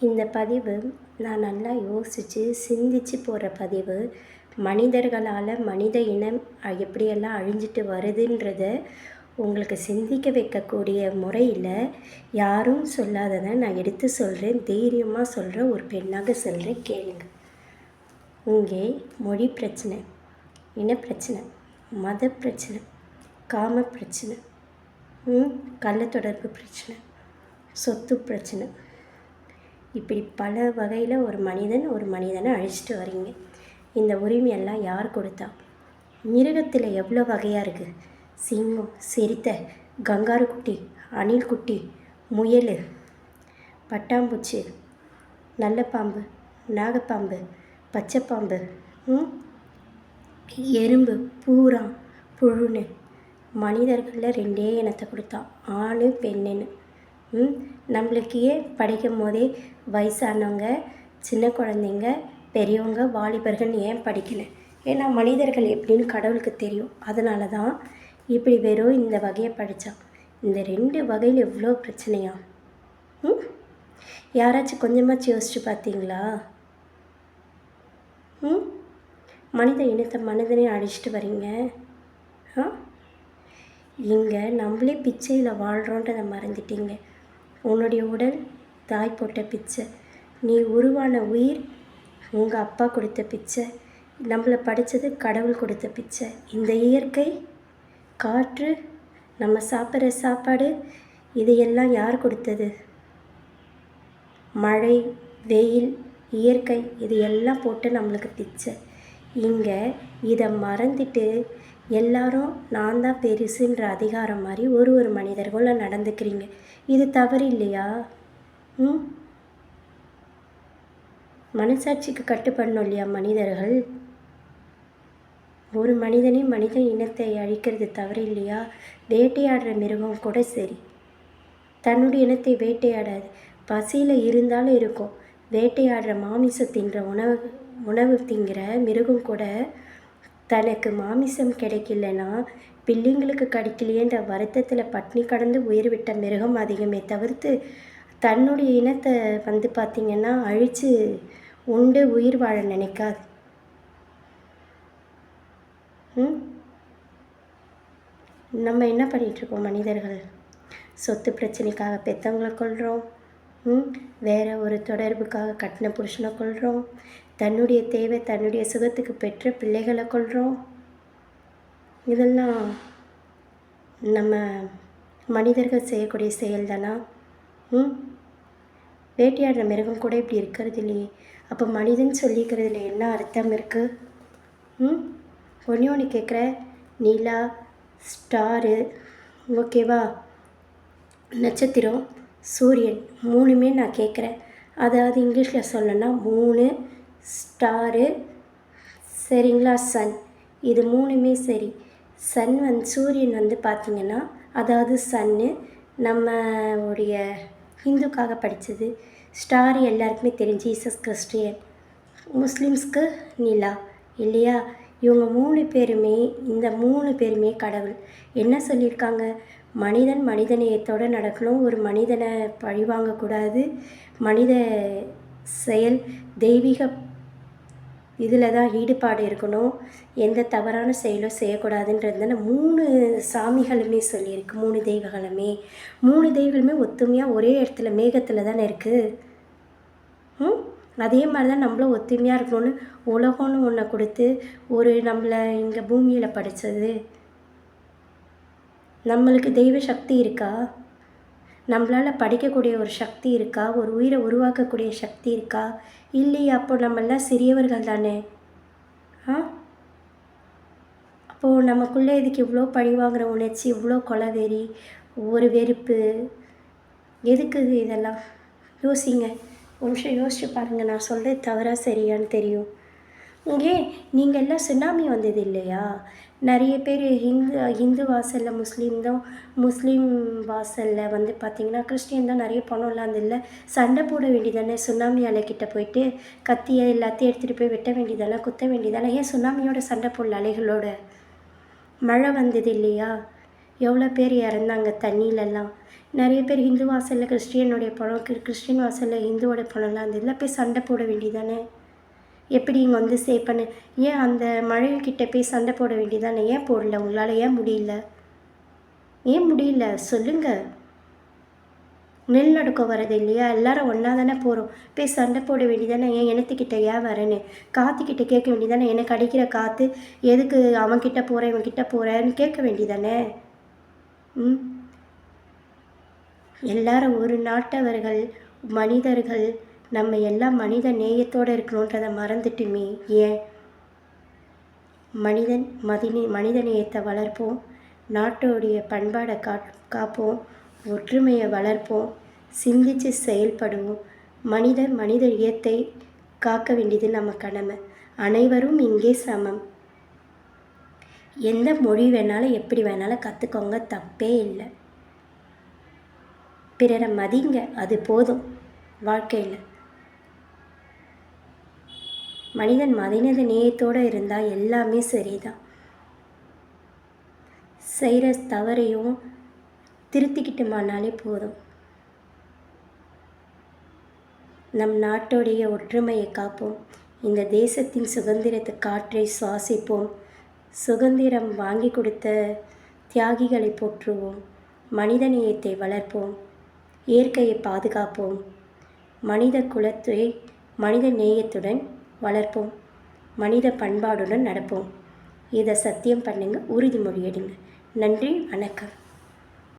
இந்த பதிவு நான் நல்லா யோசித்து சிந்தித்து போடுற பதிவு. மனிதர்களால் மனித இனம் எப்படியெல்லாம் அழிஞ்சிட்டு வருதுன்றத உங்களுக்கு சிந்திக்க வைக்கக்கூடிய முறையில் யாரும் சொல்லாததை நான் எடுத்து சொல்கிறேன். தைரியமாக சொல்கிற ஒரு பெண்ணாக சொல்கிறேன், கேளுங்க. இங்கே மொழி பிரச்சனை, இனப்பிரச்சனை, மத பிரச்சனை, காம பிரச்சனை, கள்ள தொடர்பு பிரச்சனை, சொத்து பிரச்சனை, இப்படி பல வகையில் ஒரு மனிதனை அழிச்சிட்டு வரீங்க. இந்த உரிமையெல்லாம் யார் கொடுத்தா? மிருகத்தில் எவ்வளோ வகையாக இருக்குது. சிங்கம், சிறுத்தை, கங்காரு குட்டி, அணில் குட்டி, முயல், பட்டாம்பூச்சி, நல்ல பாம்பு, நாகப்பாம்பு, பச்சைப்பாம்பு, எறும்பு, பூரா, புழுன்னு. மனிதர்களில் 2 இனத்தை கொடுத்தான், ஆண் பெண்ணுன்னு. நம்மளுக்கு ஏன் படிக்கும் போதே வயசானவங்க, சின்ன குழந்தைங்க, பெரியவங்க, வாலிபர்கள் ஏன் படிக்கலை? ஏன்னா மனிதர்கள் எப்படின்னு கடவுளுக்கு தெரியும். அதனால தான் இப்படி வெறும் இந்த வகையை படித்தான். இந்த 2 வகையில் எவ்வளோ பிரச்சனையா? யாராச்சும் கொஞ்சமாச்சும் யோசிச்சு பார்த்தீங்களா? மனித இனத்தை மனிதனே அழிச்சிட்டு வரீங்க. இங்கே நம்மளே பிச்சையில் வாழ்கிறோன்றதை மறந்துட்டீங்க. உன்னுடைய உடல் தாய் போட்ட பிச்சை, நீ உருவான உயிர் உங்கள் அப்பா கொடுத்த பிச்சை, நம்மளை படித்தது கடவுள் கொடுத்த பிச்சை. இந்த இயற்கை, காற்று, நம்ம சாப்பிட்ற சாப்பாடு, இதையெல்லாம் யார் கொடுத்தது? மழை, வெயில், இயற்கை, இது எல்லாம் போட்டு நம்மளுக்கு பிச்சை. இங்கே இதை மறந்துட்டு எல்லாரும் நான் தான் பெருசுன்ற அதிகாரம் மாதிரி ஒரு மனிதர்களும் நடந்துக்கிறீங்க. இது தவறு இல்லையா? மனசாட்சிக்கு கட்டுப்படணும் இல்லையா மனிதர்கள்? ஒரு மனித இனத்தை அழிக்கிறது தவறு இல்லையா? வேட்டையாடுற மிருகம் கூட சரி, தன்னுடைய இனத்தை வேட்டையாடாது. பசியில் இருந்தாலும் இருக்கும். வேட்டையாடுற மாமிசம் தின்ற உணவு திங்கிற மிருகம் கூட தனக்கு மாமிசம் கிடைக்கலன்னா பிள்ளைங்களுக்கு கிடைக்கலையேன்ற வருத்தத்தில் பட்னி கடந்து உயிர் விட்ட மிருகம் அதிகமே தவிர்த்து தன்னுடைய இனத்தை பார்த்திங்கன்னா அழித்து உண்டு உயிர் வாழ நினைக்காது. நம்ம என்ன பண்ணிகிட்ருக்கோம்? மனிதர்கள் சொத்து பிரச்சனைக்காக பெற்றவங்களை கொள்கிறோம், வேறு ஒரு தொடர்புக்காக கட்டின புருஷனை கொள்கிறோம், தன்னுடைய தேவை தன்னுடைய சுகத்துக்கு பெற்ற பிள்ளைகளை கொள்கிறோம். இதெல்லாம் நம்ம மனிதர்கள் செய்யக்கூடிய செயல் தானா? வேட்டையாடுற மிருகம் கூட இப்படி இருக்கிறது இல்லையே. அப்போ மனிதன் சொல்லிக்கிறதுல என்ன அர்த்தம் இருக்குது? ஒன்று கேட்குற, நிலா, ஸ்டாரு, ஓகேவா, நட்சத்திரம், சூரியன், 3மே நான் கேட்குறேன். அதாவது இங்கிலீஷில் சொல்லணும்னா 3 ஸ்டாரு, சரிங்களா, சன், இது 3மே சரி. சூரியன் பார்த்திங்கன்னா, அதாவது சன்னு நம்மளுடைய ஹிந்துக்காக படித்தது. ஸ்டார் எல்லாருக்குமே தெரிஞ்சு ஜீசஸ் கிறிஸ்டியன், முஸ்லீம்ஸ்க்கு நிலா இல்லையா? இவங்க 3 பேருமே, இந்த 3 பேருமே கடவுள். என்ன சொல்லியிருக்காங்க? மனிதநேயத்தோடு நடக்கணும், ஒரு மனிதனை பழிவாங்கக்கூடாது, மனித செயல் தெய்வீக இதில் தான் ஈடுபாடு இருக்கணும், எந்த தவறான செயலும் செய்யக்கூடாதுன்றது தானே 3 சாமிகளுமே சொல்லியிருக்கு. 3 தெய்வங்களுமே 3 தெய்வங்களுமே ஒத்துமையாக ஒரே இடத்துல மேகத்தில் தானே இருக்குது. அதே மாதிரி தான் நம்மளும் ஒத்துமையாக இருக்கணும்னு உலகம்னு ஒன்றை கொடுத்து நம்மளை இங்கே பூமியில் படித்தது. நம்மளுக்கு தெய்வ சக்தி இருக்கா? நம்மளால் படிக்கக்கூடிய ஒரு சக்தி இருக்கா? ஒரு உயிரை உருவாக்கக்கூடிய சக்தி இருக்கா? இல்லையா? அப்போ நம்மெல்லாம் சிறியவர்கள் தானே. அப்போது நமக்குள்ளே இதுக்கு இவ்வளோ பழிவாங்கிற உணர்ச்சி, இவ்வளோ கொலவெறி, ஒரு வெறுப்பு எதுக்கு? இதெல்லாம் யோசிங்க, ஒரு நிமிஷம் யோசிச்சு பாருங்கள். நான் சொல்கிறது தவறாக சரியான்னு தெரியும். இங்கே நீங்கள் எல்லாம் சுனாமி வந்தது இல்லையா? நிறைய பேர் ஹிந்து வாசலில் முஸ்லீம் வாசலில் பார்த்திங்கன்னா கிறிஸ்டியன் தான் நிறைய பணம்லாம் இல்லை. சண்டை போட வேண்டியதானே? சுனாமி அலைக்கிட்ட போயிட்டு கத்தியை எல்லாத்தையும் எடுத்துகிட்டு போய் வெட்ட வேண்டியதானே, குத்த வேண்டியதானே? ஏன் சுனாமியோட சண்டை போடல? அலைகளோட மழை வந்தது இல்லையா? எவ்வளோ பேர் இறந்தாங்க தண்ணியிலலாம். நிறைய பேர் ஹிந்து வாசலில் கிறிஸ்டியனுடைய பணம், கிறிஸ்டின் வாசலில் ஹிந்துவோட பணம்லாம் இருந்ததுல போய் சண்டை போட வேண்டியதானே? எப்படி இங்கே வந்து சேவ் பண்ண ஏன் அந்த மழைக்கிட்ட போய் சண்டை போட வேண்டியதானே? ஏன் போடல? உங்களால் ஏன் முடியல? ஏன் முடியல சொல்லுங்கள். நிலநடுக்கம் வரது இல்லையா? எல்லாரும் ஒன்றா தானே போகிறோம். போய் சண்டை போட வேண்டியதானே? ஏன் இனத்துக்கிட்ட ஏன் வரேன்னு காற்றுக்கிட்ட கேட்க வேண்டியதானே? எனக்கு அடிக்கிற காற்று எதுக்கு அவன்கிட்ட போகிறேன் இவன்கிட்ட போகிறேன்னு கேட்க வேண்டியதானே? எல்லாரும் ஒரு நாட்டவர்கள், மனிதர்கள். நம்ம எல்லாம் மனித நேயத்தோடு இருக்கணுன்றதை மறந்துட்டுமே ஏன்? மனித நேயத்தை வளர்ப்போம், நாட்டோடைய பண்பாடை காப்போம், ஒற்றுமையை வளர்ப்போம், சிந்தித்து செயல்படுவோம். மனித இயத்தை காக்க வேண்டியது நம்ம கடமை. அனைவரும் இங்கே சமம். எந்த மொழி வேணாலும் எப்படி வேணாலும் கற்றுக்கோங்க, தப்பே இல்லை. பிறரை மதிங்க, அது போதும் வாழ்க்கையில். மனித நேயத்தோடு இருந்தால் எல்லாமே சரிதான். செய்கிற தவறையும் திருத்திக்கிட்டுமானாலே போதும். நம் நாட்டோடைய ஒற்றுமையை காப்போம். இந்த தேசத்தின் சுதந்திரத்தை காற்றை சுவாசிப்போம். சுதந்திரம் வாங்கி கொடுத்த தியாகிகளை போற்றுவோம். மனித நேயத்தை வளர்ப்போம். இயற்கையை பாதுகாப்போம். மனித குலத்தை மனித நேயத்துடன் வளர்ப்போம். மனித பண்பாடுடன் நடப்போம். இதை சத்தியம் பண்ணுங்க, உறுதிமொழி எடுங்க. நன்றி, வணக்கம்.